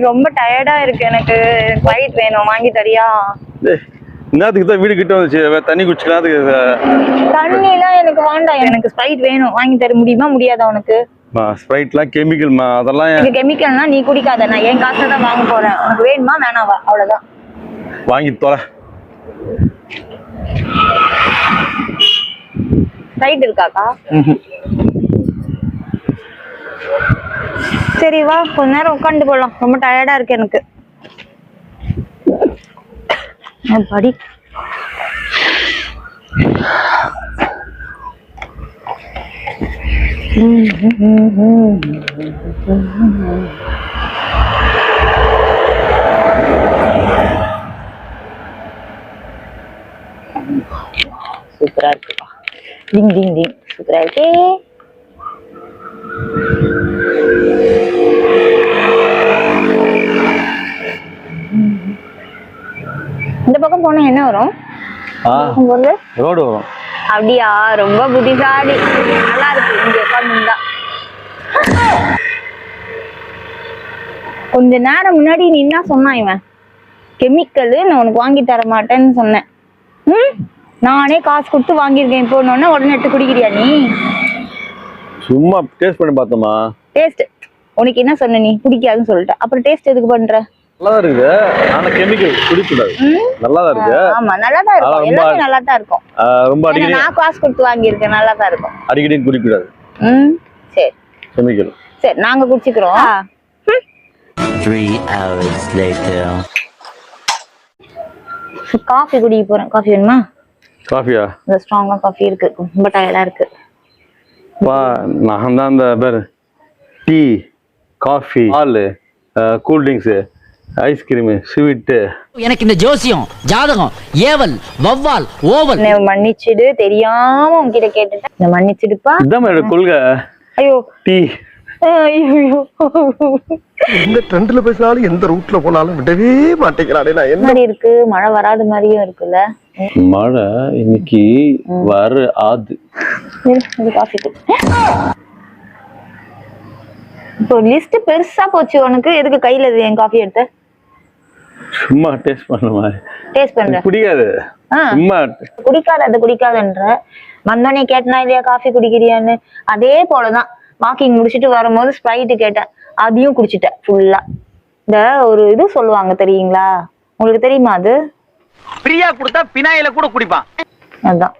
ரொம்ப டயர்டா இருக்கு எனக்கு. ஸ்ப்ரைட் வேணும், வாங்கி தரியா? என்னத்துக்கு தான் வீடு கிட்ட வந்துச்சு, தண்ணி குடிச்சுக்கலாம். தண்ணி எல்லாம் எனக்கு வேண்டாம், எனக்கு ஸ்ப்ரைட் வேணும். வாங்கி தர முடியுமா முடியாதா உனக்கு? ஸ்ப்ரைட்லாம் கெமிக்கல்மா, அதெல்லாம் எனக்கு கெமிக்கல்னா நீ குடிக்காத. நான் என் காசை தான் வாங்க போறேன். உனக்கு வேணுமா வேணாவா? அவ்வளவுதான். வாங்கி தொலை. ஸ்ப்ரைட் இருக்காக்கா? சரி வா, கொஞ்ச நேரம் உட்காந்து போலாம். ரொம்ப டயர்டா இருக்கு எனக்கு. படி. சூப்பரா இருக்குப்பா. டிங் டிங் டிங். சூப்பரா இருக்கே. இந்த பக்கம் போனா என்ன வரும்? ரோடு வரும். அப்படியா? ரொம்ப புத்திசாலி. நல்லா இருக்கு இங்க உட்கார்ந்துருந்தா. கொஞ்ச நேரம் முன்னாடி நீ என்ன சொன்னா? இவன் கெமிக்கல் நான் உனக்கு வாங்கி தர மாட்டேன்னு சொன்னேன். நானே காசு கொடுத்து வாங்கியிருக்கேன். இப்போ உடனே எடுத்து குடிக்கிறியா நீ? சும்மா டேஸ்ட் பண்ணி பார்த்தோமா? டேஸ்ட் உனக்கு என்ன சொன்ன? நீ குடிக்காதுன்னு சொல்லிட்ட. அப்புறம் டேஸ்ட் எதுக்கு பண்ற? நல்லா இருக்குது. ஆனா கெமிக்கல் குடிக்கூடாது. நல்லா தான் இருக்கு. ஆமா நல்லா தான் இருக்கும். எல்லாமே நல்லா தான் இருக்கும். ரொம்ப அடிக்கடி நான் காசு கொடுத்து வாங்கியிருக்கேன். நல்லா தான் இருக்கும். அடிக்கடி குடிக்கூடாது. சரி கெமிக்கல். சரி நாங்க குடிச்சுக்கிறோம். 3 hours later. காஃபி குடிக்க போறேன். காஃபி வேணுமா? காஃபியா? இந்த ஸ்ட்ராங்கா காஃபி இருக்கு. ரொம்ப டயர்டா இருக்கு. வா, நான் தான் அந்த பேர் டீ, காஃபி, பால், கூல் ட்ரிங்க்ஸ், ஐஸ்கிரீம், ஸ்வீட்டு. எனக்கு இந்த ஜோசியம், ஜாதகம், ஏவல், வவ்வால், ஓவல். மன்னிச்சிடு, தெரியாம உன்கிட்ட கேட்டுட்டேன். மன்னிச்சிடுப்பா. இதான் என்னோட கொள்கை. ஐயோ டீ. ஐயோ இந்த ட்ரெண்ட்ல பேசினாலும் எந்த ரூட்ல போனாலும் விடவே மாட்டேங்கிறானே. நான் என்ன மாதிரி இருக்கு? மழை வராத மாதிரியும் இருக்குல்ல. மழை இன்னைக்கு வர ஆது. காஃபி இப்போ லிஸ்ட் பெருசா போச்சு உனக்கு. எதுக்கு கையில என் காஃபி எடுத்த? சும்மா டேஸ்ட் பண்ணுமா? டேஸ்ட் பண்ற? குடிக்காது. சும்மா குடிக்காதன்ற வந்தோடனே கேட்டனா இல்லையா காஃபி குடிக்கிறியான்னு? அதே போலதான் வாக்கிங் முடிச்சுட்டு வரும்போது ஸ்ப்ரைட் கேட்டேன். அதையும் குடிச்சிட்டேன் ஃபுல்லா. இந்த ஒரு இது சொல்லுவாங்க தெரியுங்களா? உங்களுக்கு தெரியுமா அது? பிரியா கொடுத்தா பினாயில கூட குடிப்பான். அதான்